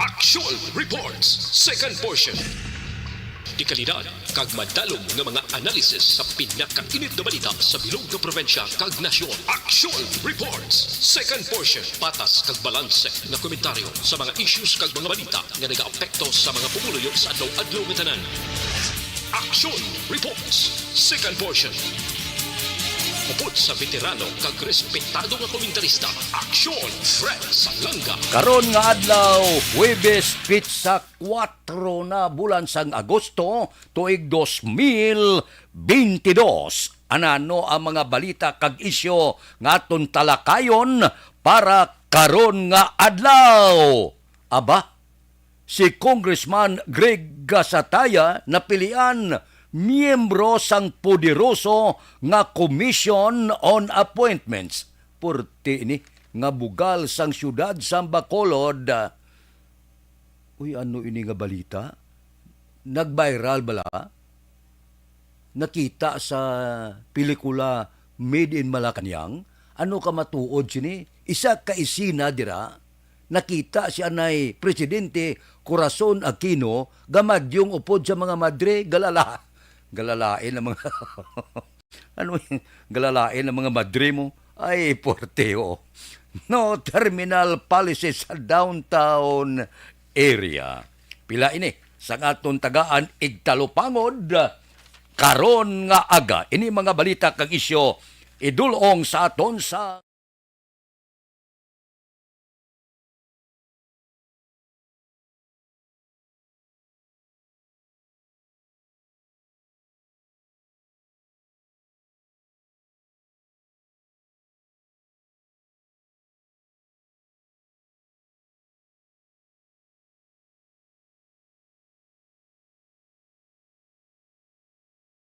Actual Reports, second portion. Di kalidad, kag madalom nga mga analisis sa pinakainit na balita sa bilog na probinsya kag nasyon. Actual Reports, second portion. Patas kag balanse na komentaryo sa mga issues kag mga balita nga nagaapekto sa mga pumuluyo sa adlaw-adlaw nga tanan. Actual Reports, second portion. Upod sa veterano kag respetado nga komentarista, Aksyon Fred Salanga. Karon nga adlaw, Huwebes pitsa 4 na bulan sang Agosto tuig 2022. Anano ang mga balita kag isyo nga aton talakayon para karon nga adlaw? Aba, si Congressman Greg Gasataya napilian miyembro sang poderoso nga Commission on Appointments. Purti ini nga bugal sang syudad sang Bacolod. Uy, ano ini nga balita? Nag-viral bala? Nakita sa pelikula Made in Malacanang? Ano ka matuod sini? Isa ka isina dira? Nakita si anay Presidente Corazon Aquino gamad yung upod sa mga madre galalain ng mga ano yung galalain ng mga madre mo? Ay, porteo. No terminal policy sa downtown area. Pila ini sa aton tagaan igtalupangod karon nga aga. Ini mga balita kag isyo idulong sa aton sa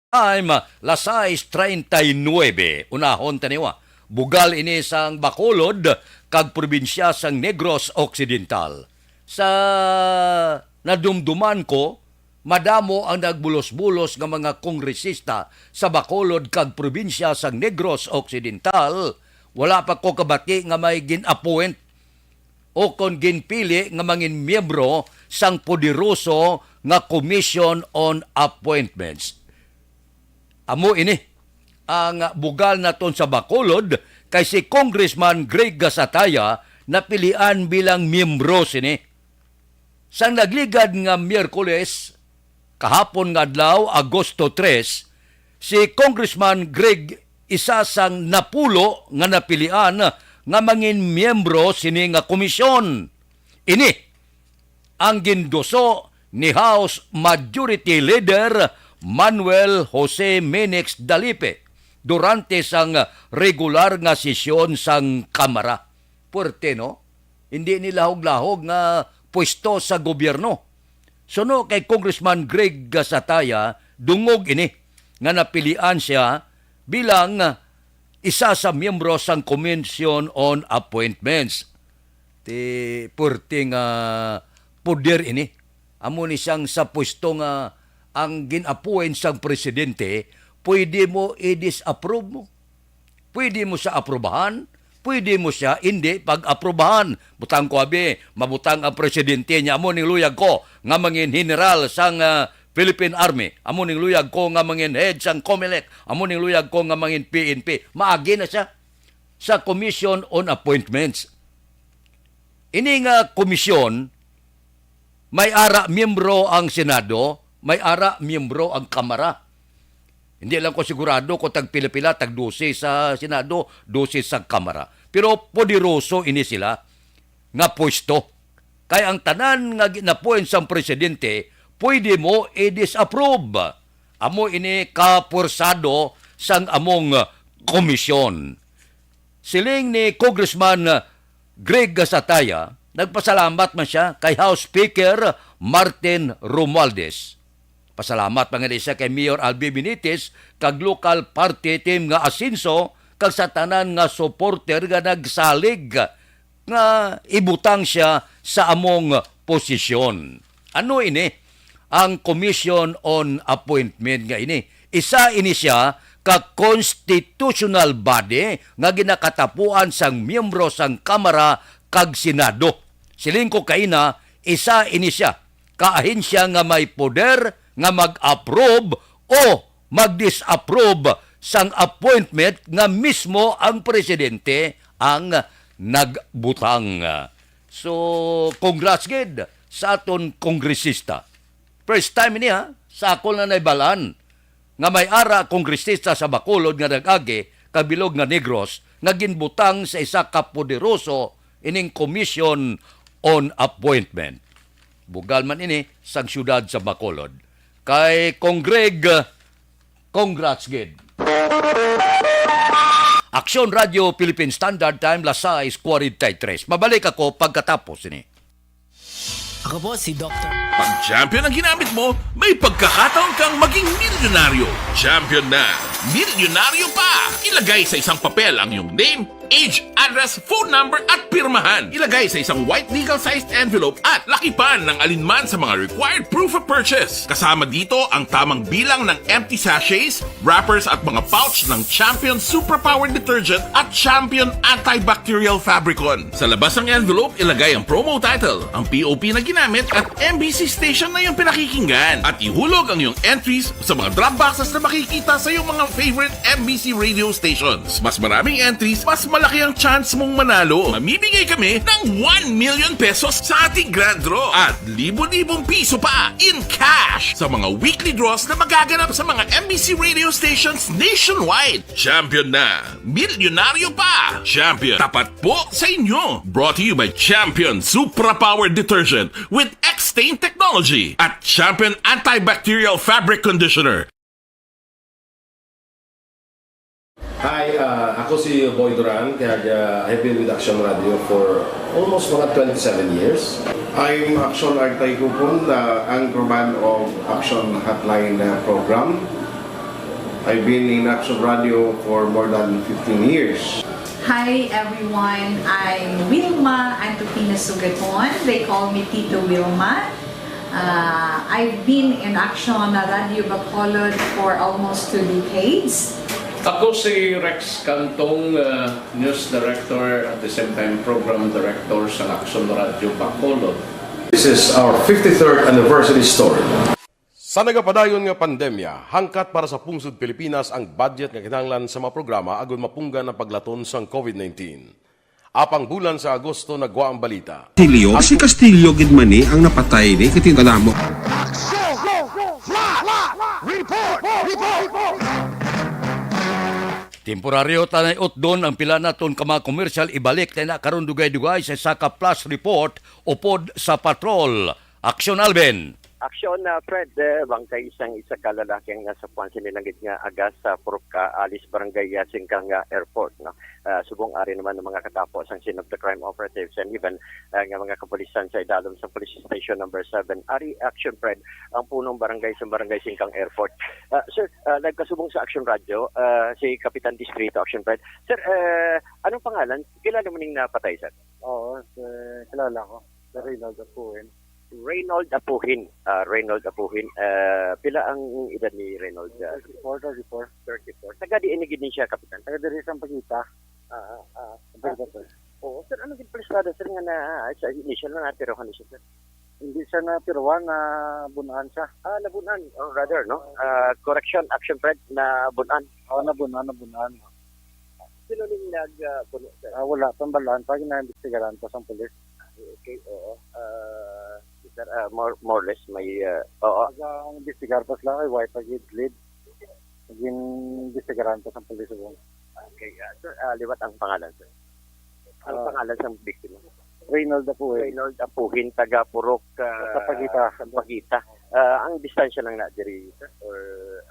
time, las 6:39. Unahon taniwa. Bugal ini sang Bacolod kag probinsya sang Negros Occidental. Sa nadumduman ko, madamo ang nagbulos-bulos nga mga kongresista sa Bacolod kag probinsya sang Negros Occidental. Wala pa ko kabati nga may gin-appoint o kon ginpili nga mangin miyembro sang poderoso nga Commission on Appointments. Amo ini ang bugal naton sa Bacolod kay si Congressman Greg Gasataya napilian bilang miyembro sini. Sang nagligad nga Miyerkules kahapon nga adlaw Agosto 3, si Congressman Greg isa sang napulo nga napilian nga mangin miyembro sini nga komisyon. Ini ang gindoso ni House Majority Leader Manuel Jose Menex Dalipe durante sang regular nga sesyon sang Kamara. Puerte, no? Hindi nilahog-lahog nga pwesto sa gobyerno. Suno kay Congressman Greg Gasataya, dungog ini nga napilian siya bilang isa sa miyembro sang Commission on Appointments. Puerte nga poder ini. Amo ni siyang sa pwesto nga ang gin-appoint sang presidente, pwede mo i-disapprove mo. Pwede mo siya aprobahan, pwede mo siya hindi pag-aprobahan. Butang ko abi, mabutang ang presidente niya. Amo ning luyag ko nga mangin general sang Philippine Army. Amo ning luyag ko nga mangin head sang COMELEC. Amo ning luyag ko nga mangin PNP. Maagi na siya sa Commission on Appointments. Ini nga komisyon, may ara miyembro ang Senado, may ara miyembro ang Kamara. Hindi lang ko sigurado kung tag pila-pila, tag 12 sa Senado, 12 sa Kamara. Pero poderoso ini sila nga pwesto. Kaya ang tanan nga ginapoint sang presidente, pwede mo i-disapprove. Amo ini kapursado sang among komisyon. Siling ni Congressman Greg Gasataya, nagpasalamat man siya kay House Speaker Martin Romualdez. Pasalamat pa nga siya kay Mayor Albi Benitez kag local party team nga Asinso kag sa tanan nga supporter nga nagsalig nga ibutang siya sa among posisyon. Ano ini? Ang Commission on Appointment nga ini. Isa ini siya ka constitutional body nga ginakatapuan sang miyembro sang Kamara kag Senado. Siling ko kaina, isa ini siya, kaahensya nga may poder nga mag-approve o mag-disapprove sang appointment nga mismo ang presidente ang nagbutang. So, congrats gid sa aton kongresista. First time niya sa akol na naibalaan nga may ara kongresista sa Bacolod nga nag-agi kabilog nga Negros nga ginbutang sa isa ka poderoso ining Commission on Appointment. Bugal man ini sang syudad sa Bacolod. Kay Congreg, congrats gid. Aksyon Radio Philippine Standard Time, las 6:43. Mabalik ako pagkatapos ini. Ako po si Dr. Pag champion ang ginamit mo, may pagkakataon kang maging milyonaryo. Champion na, milyonaryo pa! Ilagay sa isang papel ang iyong name, age, address, phone number at pirmahan. Ilagay sa isang white legal-sized envelope at lakipan ng alinman sa mga required proof of purchase. Kasama dito ang tamang bilang ng empty sachets, wrappers at mga pouch ng Champion Superpower Detergent at Champion Antibacterial Fabricon. Sa labas ng envelope, ilagay ang promo title, ang POP na ginamit at MBC station na yung pinakikinggan. At ihulog ang iyong entries sa mga drop boxes na makikita sa iyong mga favorite MBC radio stations. Mas maraming entries, mas malaki ang chance mong manalo. Mamimigay kami ng 1 million pesos sa ating grand draw at libo-libong piso pa in cash sa mga weekly draws na magaganap sa mga MBC radio stations nationwide. Champion na, milyonaryo pa. Champion, tapat po sa inyo. Brought to you by Champion Supra Power Detergent with X-Stain Technology at Champion Antibacterial Fabric Conditioner. Hi, ako si Boy Duran, kaya I've been with Action Radio for almost mga 27 years. I'm Action Artay Kupon, the anchorman of Action Hotline program. I've been in Action Radio for more than 15 years. Hi everyone, I'm Wilma Antopina Sugaton. They call me Tito Wilma. I've been in Action Radio Bacolod for almost 2 decades. Ako si Rex Cantong, News Director at the same time Program Director sa Action Radio Bacolod. This is our 53rd anniversary story. Sa nagapadayon nga pandemya, hangkat para sa pungsod Pilipinas ang budget nga kinahanglan sa mga programa agon mapunggan ang paglaton sang COVID-19. Apang bulan sa Agosto nagwa ang balita. Si Castillo gid man ni ang napatay ni kitingadamo. Temporaryo tanay doon ang pila naton ka mga komersyal ibalik na karon dugay-dugay sa Saka Plus Report upod sa patrol. Aksyon Alben. Aksyon na Fred, bangkay isa kalalaking sa puwan sinilanggit nga agas sa Purka, Alis Barangay Singkang Airport. No? Subong ari naman ng mga katapos ang scene of the crime operatives and even nga mga kapulisan sa idalom sa Police Station number 7. Ari Action Fred, ang punong barangay sa Barangay Singkang Airport. Sir, nagkasubong sa Action Radio, si Kapitan Distrito Action Fred. Sir, anong pangalan? Kilala mo ning napatay, sir? Oo, kilala ko. Sir Reynald Apuhin. Reynold Apuhin. Pila ang edad ni Reynold? 34. Taga di inigid din siya, Kapitan? Taga diri sa Pagita. Oo, sir, ano gid palisada, sir, nga na sa initial na natirohan niya, sir? Hindi siya napiruan, na bunaan siya. Nabunan. Oh, rather, no? Correction, Action Fred, na bunan. Oo, nabunan. Sino ning nagpuno, sir? Wala, tambalan. Pag na-investigaran pa sa pulis. Okay, oo. Sir, more or less, may, oo. Pag ang investigar pa sila, ay white pag lead. Naging investigaran pa sa pulis. Okay, sir, liwat ang pangalan, sir. Ang pangalan sa biktima? Reynald Apuhin. Reynold Apuhin, taga Purok, sa Pagita. Ang distansya lang na diri, sir? Or,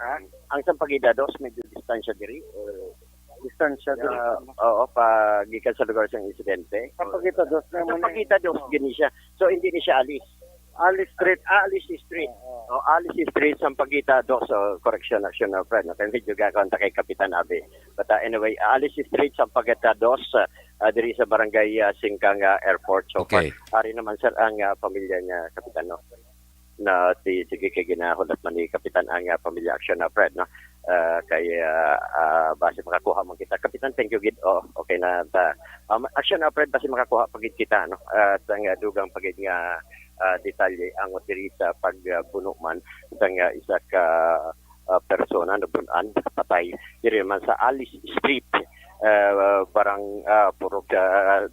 ang Sampaguita dos, may distansya diri? Or, Distansya diri. Oo, pagikan sa lugar sa insidente. Sampaguita dos naman. Sampaguita dos, gini siya. So, hindi ni siya alis. Alice Street. Alice Street. Alice Street, Sampaguita dos. So, correction, Action na friend. Okay, video gakonta kay Kapitan Abe. But anyway, Alice Street, Sampaguita dos, diri sa Barangay Singkang Airport. So, Okay. Ari naman, sir, ang pamilya niya, Kapitan, no? Na sige kay ginahulat man ni Kapitan ang pamilya Action na Fred, no? base makakuha man kita. Kapitan, thank you gid. Okay na ta. Action Fred, base makakuha pagid kita no. Sang dugang pagid nga detalye ang diri sa pagbuno man sang isa ka persona na bunan patay diri man sa Alice Street,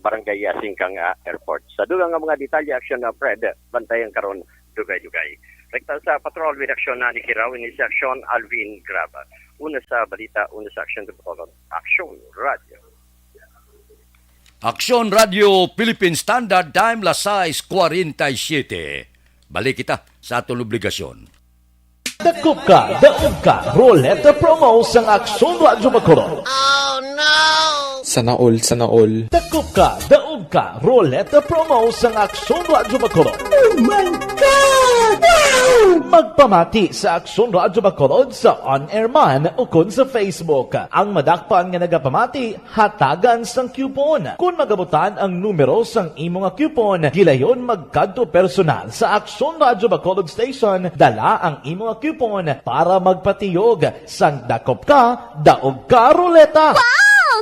barangay Singkang Airport. Sa dugang nga mga detalye, Action Fred, bantayan karon dugay-dugay. Rekta sa patrol with action na ni Kiraw, ini si Action Alvin Graba. Una sa balita, una sa Action Action Radio. Aksyon Radio Philippine Standard Time, las 6:47. Balik kita sa atong obligasyon. Dakop ka, daog ka, Roleta Promo sang Aksyon Radyo Bacolod. Sana all. Dakop ka, daog ka, Roleta Promo sang Aksyon Radyo Bacolod. Oh my God! Wow! Magpamati sa Aksyon Radyo Bacolod sa on-air man o kun sa Facebook. Ang madakpan nga nagapamati, hatagan sang coupon. Kung magabutan ang numero sang imo nga coupon, gilayon magkadto personal sa Aksyon Radyo Bacolod Station, dala ang imo nga coupon para magpatiyog sang dakop ka, daog ka, Roleta.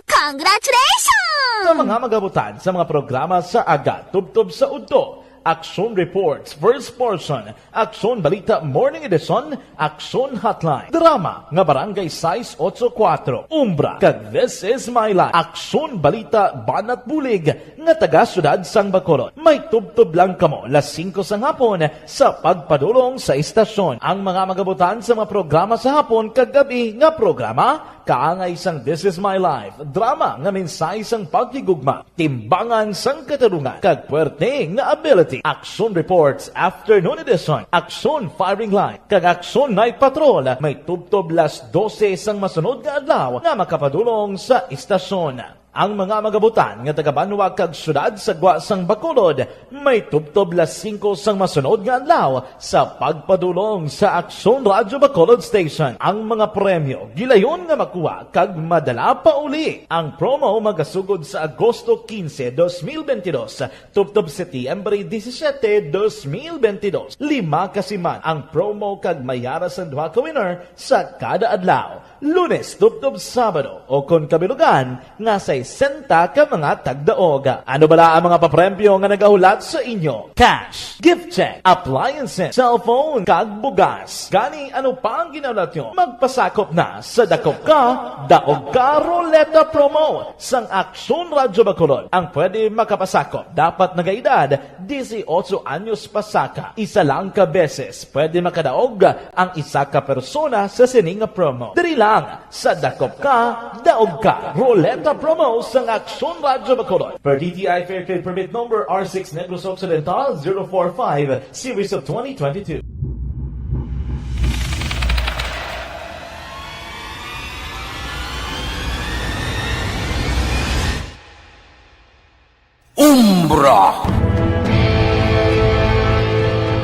Congratulations! Sa mga magabutan sa mga programa sa Aga Tubtob sa Udto, Aksyon Reports First Portion, Aksyon Balita Morning Edition, Aksyon Hotline, Drama nga Barangay 684, Umbra, kag This Is My Life, Aksyon Balita Banat Bulig nga taga Syudad sang Bacolod. May tubtob lang kamo las 5 sang hapon sa pagpadulong sa istasyon. Ang mga magabutan sa mga programa sa hapon kag gabi nga programa kaangay sang This Is My Life, drama nga mensahe sang pagkigugma, timbangan sang katarungan, kag puwerte nga ability. Aksyon Reports Afternoon Edition, Aksyon Firing Line, kag Aksyon Night Patrol, may tubtob las 12 sang masunod nga adlaw nga makapadulong sa istasyon. Ang mga magabutan nga taga-Banwa kag syudad sa Gwa sang Bacolod, may tubtob las 5 sang masunod nga adlaw sa pagpadulong sa Aksyon Radyo Bacolod Station. Ang mga premyo gilayon nga makuha kag madala pa uli. Ang promo magasugod sa Agosto 15, 2022, tubtob Setyembre 17, 2022. 5 kasiman ang promo kag mayara sa duha ka winner sa kada adlaw. Lunes, tubtob Sabado, o kon kabilugan nga sa 60 ka mga tagdaog. Ano bala ang mga papremyo nga nagahulat sa inyo? Cash, gift check, appliances, cellphone, kag bugas. Gani ano pa ang ginaulat nyo? Magpasakop na sa Dakop Ka, Daog Ka Roleta Promo sang Aksyon Radyo Bacolod. Ang pwede makapasakop dapat nagaedad 18 anyos pasaka. Isa lang ka beses pwede makadaog ang isa ka persona sa sining promo. Diri lang sa Dakop Ka, Daog Ka Roleta Promo sang Aksyon Radyo Bacolod. Per DTI Fair Trade Permit Number R6 Negros Occidental 045 Series of 2022.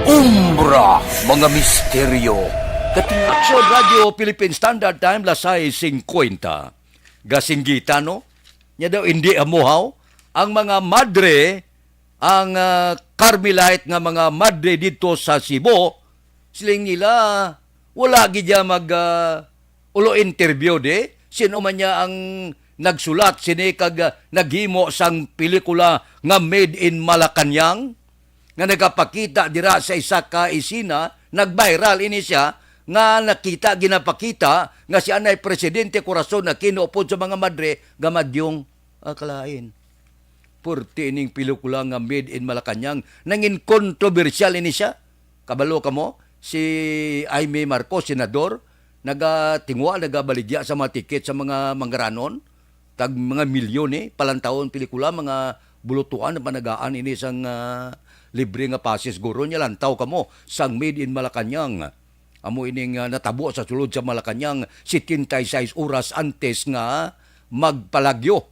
Umbra, mga misteryo. Aksyon Radio Philippine Standard Time, las 6:50. Gasinggita, no? Nya daw hindi amuhaw ang mga madre, ang Carmelite nga mga madre dito sa Cebu, siling nila wala gidya mag ulo interview de sino man niya ang nagsulat sini kag naghimo sang pelikula nga Made in Malacañang nga nagapakita dira sa isa ka isina, nag-viral ini siya nga nakita ginapakita nga si anay presidente Corazon na kinuupod sa mga madre gamadyong akalain. Purti ining pelikula nga Made in Malacañang nangin kontrobersyal ini siya. Kabalo kamo si Jaime Marcos, senador, nagatingwa, nagabaligya sa mga tiket sa mga manggaranon, tag mga milyon palantawon pelikula, mga bulutuan na panagaan ini sang libre nga pasis guro niya lantaw kamo sang Made in Malacañang. Amo ining natabo sa sulod sa Malacañang 76 oras antes nga magpalagyo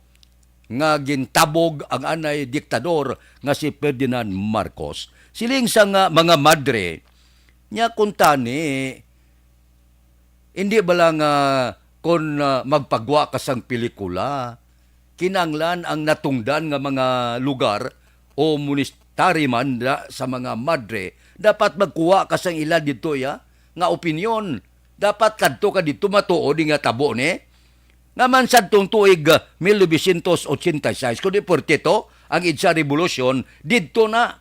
nga gintabog ang anay diktador nga si Ferdinand Marcos. Siling sa mga madre nya kuntani hindi bala nga kon magpagwa ka sang pelikula kinanglan ang natungdan nga mga lugar o monastary man sa mga madre dapat magkuha ka sang ila dito ya nga opinyon Dapat kadto ka dito matuod nga tabo ni. Ngaman sa tuig 1986, kundi 42, ang EDSA Revolution, dito na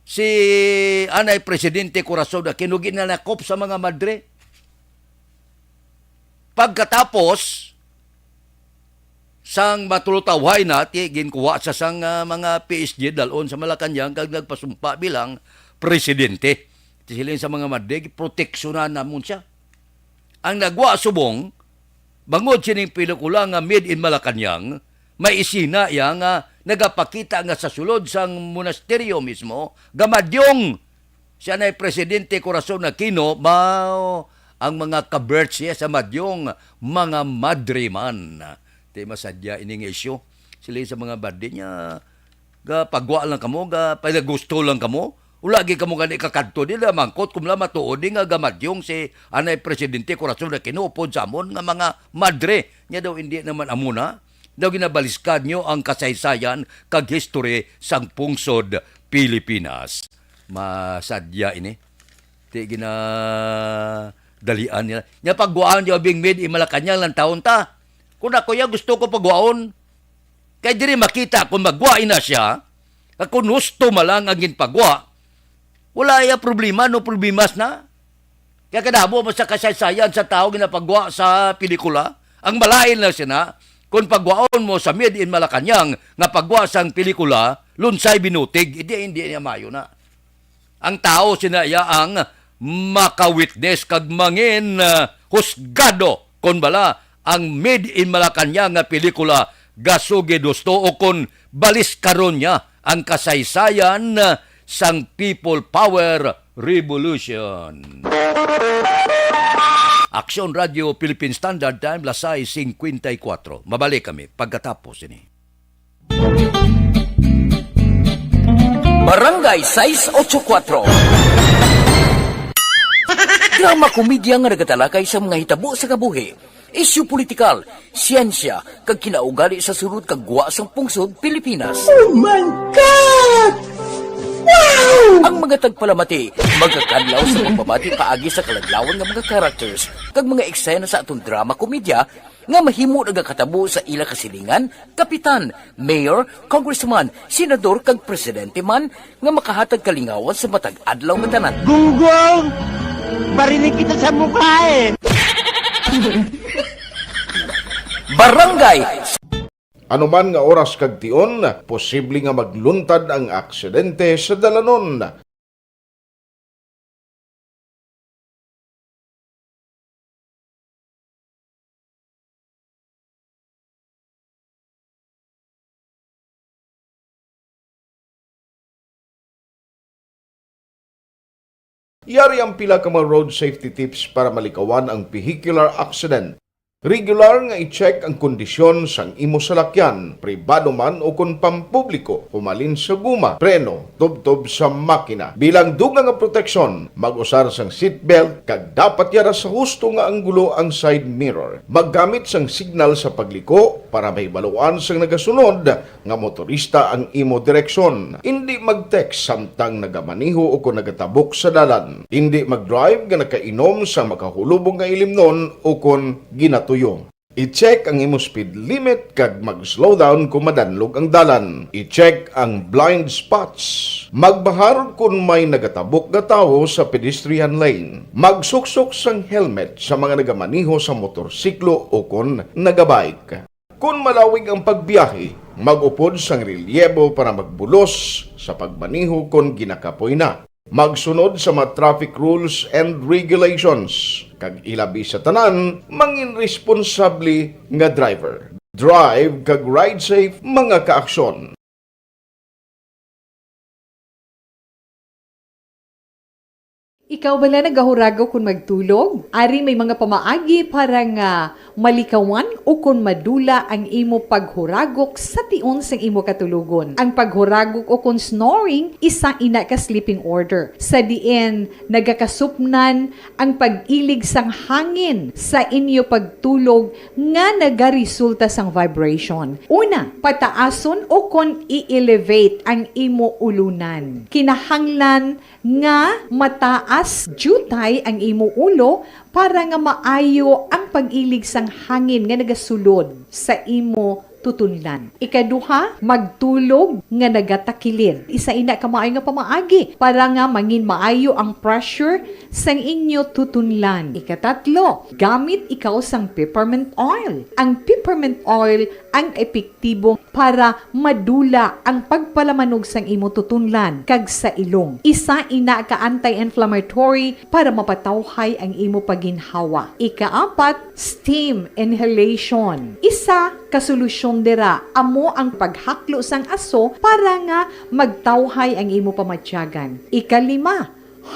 si Anay Presidente Corazon Aquino ginanakop sa mga madre. Pagkatapos, sang matulutawhay na, ginkuha sa sang mga PSG dalon sa Malacanang kag nagpasumpa bilang presidente. Silin sa mga madre, proteksyonan namon siya. Ang nagwa subong, bangod sining pelikula nga Made in Malacanang, may isina nga nagapakita nga sa sulod sang monasteryo mismo, gamadyong siya na Presidente Corazon Aquino, ang mga kaberts siya sa madyong mga madre man. Di masadya ining isyo. Sila sa mga badi niya, pagwa lang kamo, pagagusto lang kamo, ulagi kamo gani kakadto nila, mangkot kumla matuod nga gamadyong si Anay Presidente Corazon Aquino upod sa amon nga mga madre. Nya daw hindi naman amuna, daw ginabaliskad nyo ang kasaysayan kag history sang pungsod Pilipinas. Masadya ini. Di gina dalian nila. Nya pagguaan nyo being made in Malacanang lang taon ta. Kung ako ya gusto ko pagguaon, kaya diri makita kung magguain na siya, kung gusto malang ang ginpagwa, wala ya problema, no problemas na. Kaya kadabo mo sa kasaysayan sa tao ginapagwa sa pelikula, ang malain na siya kung pagwaon mo sa Made in Malacanang nga pagwa sang pelikula, lunsay binutig, hindi niya mayo na. Ang tao sinaya ang makawitness kag mangin husgado kon bala ang Made in Malacanang nga pelikula gasuge gusto o kon balis karon niya ang kasaysayan sang People Power Revolution. Aksyon Radio Philippine Standard Time, Lasay 54. Mabalik kami pagkatapos ini. Barangay 684. Drama komedya nga nagatalakay sa mga hitabo sa kabuhi, isyu politikal, siyensya, kag kinaugali sa surut kag guwa sang pungsod Pilipinas. Oh my God! Wow! Ang mga tagpalamati, magkakadlaw sa pagbabati paagi sa kaladlawan ng mga characters kag mga eksena sa atong drama komedya nga mahimo nagakatabo sa ila kasilingan, kapitan, mayor, congressman, senador kag presidente man nga makahatag kalingawan sa matag adlaw nga tanan. Gunggong! Barinig kita sa mukha eh! Barangay! Ano man nga oras kag tion, posible nga magluntad ang aksidente sa dalanon. Yari ang pila ka mga road safety tips para malikawan ang vehicular accident. Regular nga i-check ang kondisyon sang imo salakyan, pribado man o kun pampubliko, humalin sa guma, preno, tubtob sa makina. Bilang dugang nga proteksyon, mag-usar sang seatbelt, kag dapat yara sa husto nga anggulo ang side mirror. Maggamit sang signal sa pagliko para may baluan sang nagasunod nga motorista ang imo direksyon. Hindi mag-text samtang nagamaniho o kung nagatabok sa dalan. Hindi mag-drive nga nakainom sa makahulubong nga ilimnon o kung ginato I-check ang imo speed limit kag mag-slow down kung madanlog ang dalan. I-check ang blind spots. Magbahar kung may nagatabok na tao sa pedestrian lane. Magsuksok sang helmet sa mga nagamaniho sa motorsiklo o kung nagabike. Kung malawig ang pagbiyahe, mag-upod sang relyebo para magbulos sa pagmaniho kung ginakapoy na. Magsunod sa mga traffic rules and regulations. Kag ilabi sa tanan, mangin responsable nga driver. Drive kag ride safe mga kaaksyon. Ikaw bala nagahuragaw kung magtulog? Ari may mga pamaagi para nga malikawan o kon madula ang imo paghuragok sa tion sang imo katulugon. Ang paghuragok o kon snoring isa ina ka sleeping order. Sa diin nagakasupnan ang pag-ilig sang hangin sa inyo pagtulog nga nagaresulta sang vibration. Una, pataason o kon i-elevate ang imo ulunan. Kinahanglan nga mataas jutay ang imo ulo para nga maayo ang pag-ilig sang hangin nga nagasulod sa imo tutunlan. Ikaduha, magtulog nga nagatakilid. Isa ina ka maayo nga pamaagi para nga mangin maayo ang pressure sang inyo tutunlan. Ikatatlo, gamit ikaw sang peppermint oil. Ang peppermint oil ang epektibo para madula ang pagpalamanog sang imo tutunlan kag sa ilong. Isa ina ka anti-inflammatory para mapatawhay ang imo paginhawa. Ikaapat, steam inhalation. Isa ka solusyon dira amo ang paghaklo sang aso para nga magtawhay ang imo pamatyagan. Ikalima,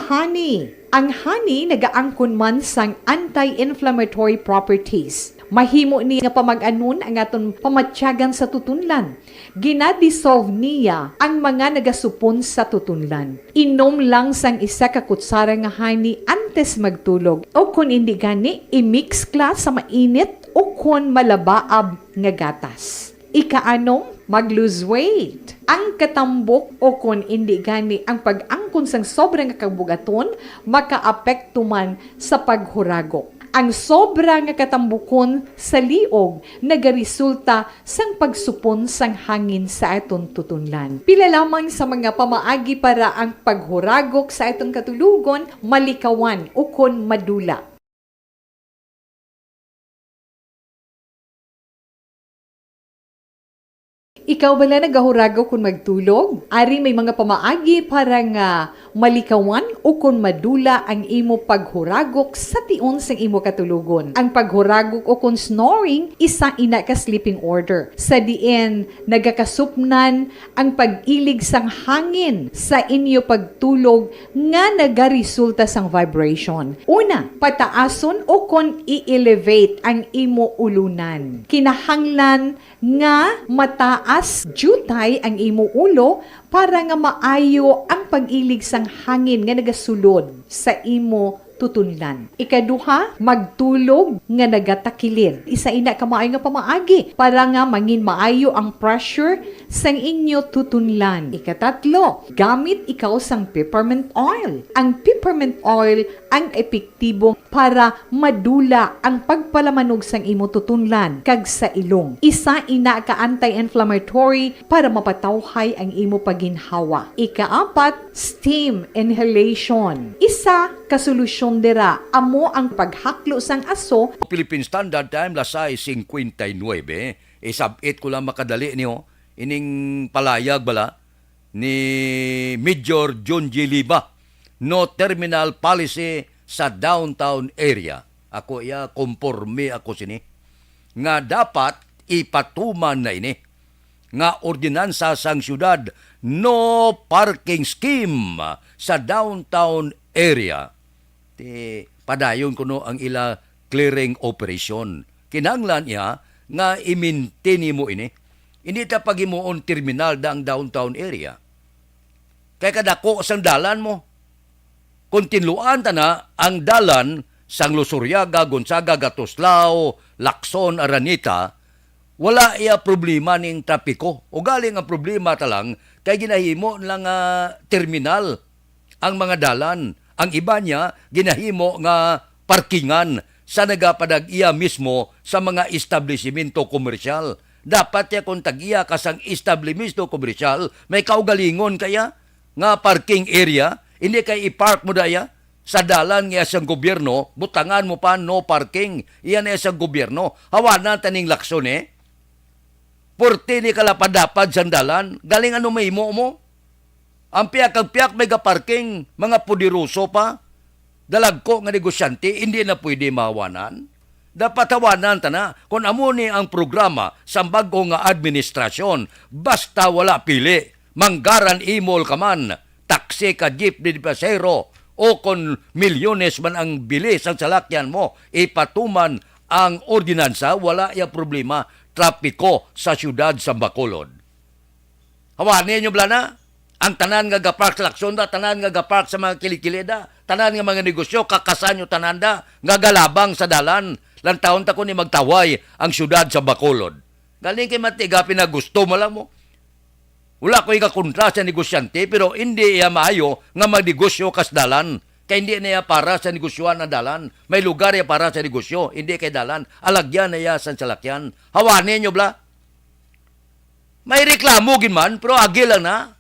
honey. Ang honey nagaangkon man sang anti-inflammatory properties. Mahimo ni nga pamag-anon ang aton pamatyagan sa tutunlan. Ginadissolve niya ang mga nagasupon sa tutunlan. Inom lang sang isa ka kutsara nga honey antes magtulog. O kung hindi gani, i-mix kla sa mainit o kung malabaab nga gatas. Ikaanong, mag-lose weight. Ang katambok o kung hindi gani ang pag-angkon sang sobrang kabugaton, makaapekto man sa paghuragok. Ang sobra nga katambukon sa liog nagaresulta sang pagsupon sang hangin sa aton tutunlan. Pila lamang sa mga pamaagi para ang paghuragok sa aton katulugon malikawan o kon madula. Ikaw bala nagahurago kung magtulog? Ari may mga pamaagi para nga malikawan o kung madula ang imo paghuragok sa tion sang imo katulugon. Ang paghuragok o kung snoring isa ina ka sleeping order. Sa diin nagakasupnan ang pag-ilig sang hangin sa inyo pagtulog nga nagaresulta sang vibration. Una, pataason o kung i-elevate ang imo ulunan. Kinahanglan nga mataas jutay ang imo ulo para nga maayo ang pag-ilig sang hangin nga nagasulod sa imo tutunlan. Ikaduha, magtulog nga nagatakilid. Isa ina ka maayo nga pamaagi para nga mangin maayo ang pressure sang inyo tutunlan. Ikatatlo, gamit ikaw sang peppermint oil. Ang peppermint oil ang epektibo para madula ang pagpalamanog sang imo tutunlan kag sa ilong. Isa ina ka anti-inflammatory para mapatawhay ang imo paginhawa. Ikaapat, steam inhalation. Isa ka solusyon dira amo ang paghaklo sang aso. Philippine Standard Time lasay 59. Isabit ko lang makadali niyo ining palayag bala ni Major John G. Liba. No terminal policy sa downtown area. Ako konforme ako sini. Nga dapat ipatuman na ini. Nga ordinansa sang syudad no parking scheme sa downtown area. Padayon ko no ang ila clearing operation. Kinanglan niya nga i-maintain mo ini. Hindi ta pagimuon terminal da ang downtown area. Kaya kadako sang dalan mo. Kontinuan ta na ang dalan sang Lusuryaga, Gonzaga, Gatuslao, Lacson, Aranita, wala iya problema ning trapiko. O galing ang problema ta lang kay ginahimo lang terminal ang mga dalan. Ang iba niya, ginahimo nga parkingan sa nagapadag iya mismo sa mga establishmento komersyal. Dapat ya kung tag-iya kasang establishmento komersyal, may kaugalingon kaya nga parking area, hindi kay i-park mo daya sa dalan nga sa gobyerno, butangan mo pa no parking, iyan ay sa gobyerno. Hawanan taning Lacson Porte ni kalapadapad sa dalan, galing ano may mo? Ang piyak may parking, mga pudiruso pa, dalagko nga negosyante, hindi na pwede mawanan. Dapat hawanan ta na kung amo ni ang programa sa bago nga administrasyon, basta wala pili, manggaran imol ka man, taksi ka jeep di pasero, o kung milyones man ang bilis ang salakyan mo, ipatuman ang ordinansa, wala ya problema trapiko sa syudad sa Bacolod. Hawanin nyo blana, ang tanan nga gapark sa Laksonda, tanan nga gapark sa mga kilikilida, tanan nga mga negosyo, kakasan nyo tananda, nga galabang sa dalan, lang taon ta ko ni magtaway ang syudad sa Bacolod. Galing kay matigapin na gusto mo lang mo. Wala ko ikakontra sa negosyante, pero hindi iya maayo nga magnegosyo kas dalan. Kaya hindi niya para sa negosyoan na dalan. May lugar ya para sa negosyo, hindi kay dalan. Alagyan na ya sa salakyan. Hawanin nyo bla. May reklamo ginman, pero agi lang na.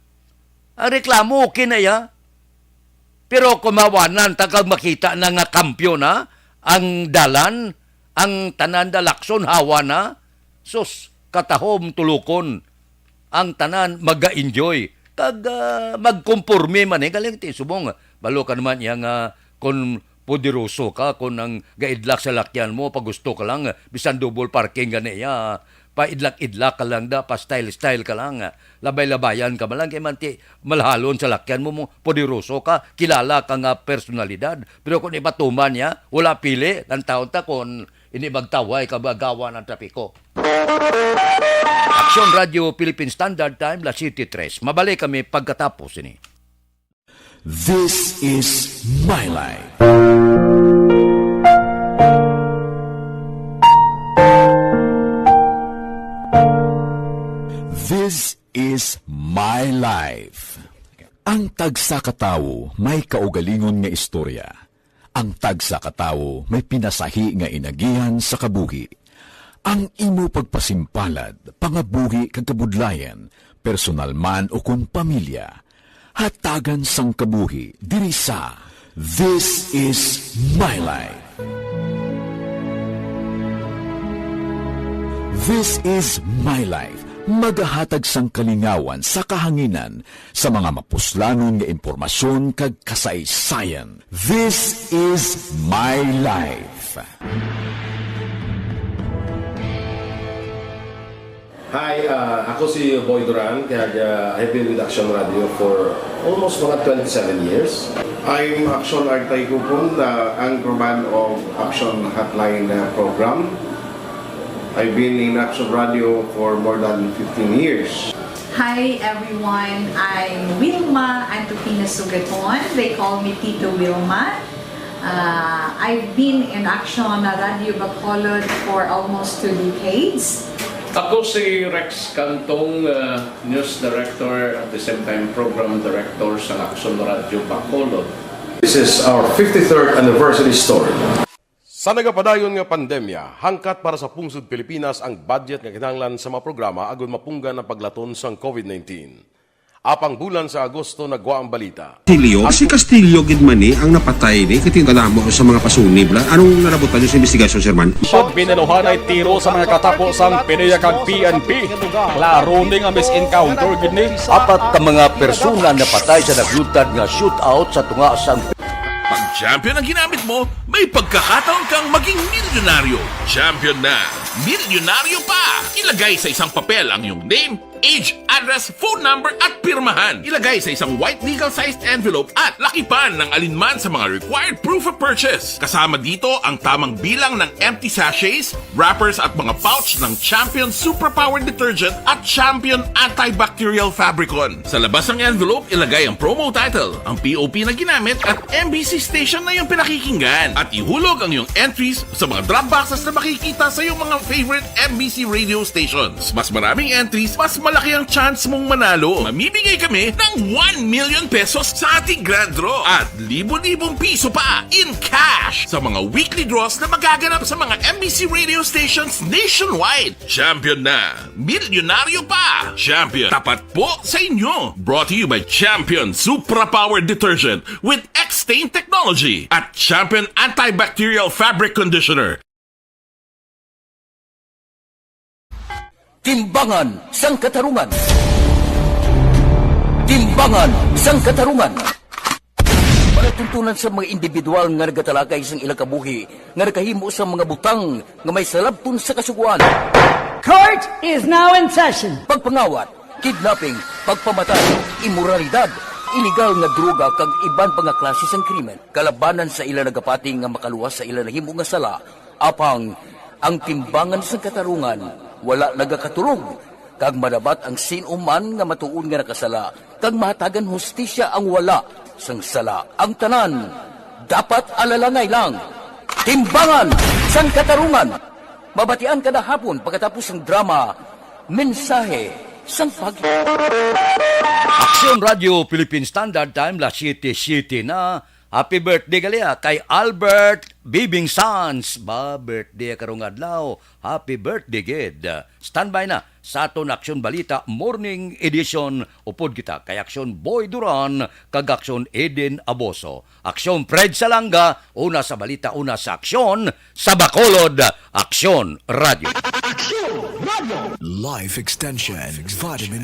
Ang reklamo, okay na ya. Pero kumawanan, takag makita na nga kampyo na, ang dalan, ang tanan da Lakson, hawa na. Sus, katahom tulukon. Ang tanan maga-enjoy. Kag magkomporme man, galing ti subong. Balo ka naman yang kung poderoso ka, kung ang gaidlak sa lakyan mo, pag gusto ka lang, bisan double parking ganiya, paidlak-idlak ka lang da, pa style-style ka lang, labay-labayan ka malang, kaya manti malhalon sa lakyan mo, poderoso ka, kilala ka nga personalidad. Pero kung ipatuman niya, wala pili, ng taon ta kung inibagtaway ka bagawa ng trapiko. Aksyon Radio Philippine Standard Time, La City 3. Mabalik kami pagkatapos ini. This is my life. This is my life. Ang tagsa katawo may kaugalingon nga istorya. Ang tagsa katawo may pinasahi nga inagihan sa kabuhi. Ang imo pagpasimpalad, pangabuhi kag kabudlayan, personal man o kung pamilya, hatagan sang kabuhi diri sa This is my life. This is my life. Magahatag sang kalingawan sa kahanginan sa mga mapuslanon nga impormasyon kag kasaysayan. This is my life. Hi, ako si Boy Duran, kaya I've been with Action Radio for almost mga 27 years. I'm Action Artay Kupon, anchorman of Action Hotline program. I've been in Action Radio for more than 15 years. Hi everyone, I'm Wilma Antopina Sugaton. They call me Tito Wilma. I've been in Action Radio Bacolod for almost 2 decades. Ako si Rex Cantong, News Director at the same time Program Director sa Action Radio Bacolod. This is our 53rd anniversary story. Sa nagapadayon nga pandemya, hangkat para sa pungsod Pilipinas ang budget nga kinahanglan sa mga programa agon mapunggan ang paglaton sang COVID-19. Apang bulan sa Agosto nagwa ang balita. Si Castillo gidmani ang napatay ni katingkadamo sa mga pasunib. Anong narabutan niyo sa investigasyon, Sir Man? Siyod binaluhan ay tiro sa mga katapos ang PNP kag PNP. Klaro ni nga misencounter gid ni. Apat ka mga persona napatay sa naglutad nga shootout sa tunga sang Pag champion ang ginamit mo, may pagkakataon kang maging milyonaryo. Champion na, milyonaryo pa! Ilagay sa isang papel ang iyong name, age, address, phone number at pirmahan. Ilagay sa isang white legal-sized envelope at lakipan ng alinman sa mga required proof of purchase. Kasama dito ang tamang bilang ng empty sachets, wrappers at mga pouch ng Champion Superpower Detergent at Champion Antibacterial Fabricon. Sa labas ng envelope, ilagay ang promo title, ang POP na ginamit at MBC station na yung pinakikinggan. At ihulog ang iyong entries sa mga drop boxes na makikita sa iyong mga favorite MBC radio stations. Mas maraming entries, mas malaki ang chance mong manalo. Mamimigay kami ng 1 million pesos sa ating grand draw at libo-libong piso pa in cash sa mga weekly draws na magaganap sa mga MBC radio stations nationwide. Champion na, milyonaryo pa. Champion, tapat po sa inyo. Brought to you by Champion Superpower Detergent with X-Stain Technology at Champion Antibacterial Fabric Conditioner. Timbangan sang katarungan. Timbangan sang katarungan. Panatuntunan sa mga individual nga nagatalakay sang ilang kabuhi nga nakahimo sa mga butang nga may salabton sa kasuguan. Court is now in session. Pagpangawat, kidnapping, pagpamatay, imoralidad, iligal nga droga kag iban pa nga klase sang krimen. Kalabanan sa ila nagapating nga makaluwas sa ila nahimo nga sala, apang Ang timbangan sa katarungan, wala nagakatulog. Kag madabat ang sinuman nga matuon nga nakasala. Kag mahatagan hustisya ang wala, sang sala ang tanan. Dapat alalangay lang. Timbangan sang katarungan. Mabatian kada hapon pagkatapos ng drama, mensahe sang pag... Aksyon Radio Philippine Standard Time, la 7:07 na. Happy birthday galia kay Albert Bibing Sans. Ba, birthday karong adlaw. Happy birthday, gid. Standby na sa aton Aksyon Balita Morning Edition. Upod kita kay Aksyon Boy Duran, kag Aksyon Eden Aboso. Aksyon Fred Salanga, una sa balita, una sa aksyon. Sa Bacolod, Aksyon Radio. Life Extension Vitamin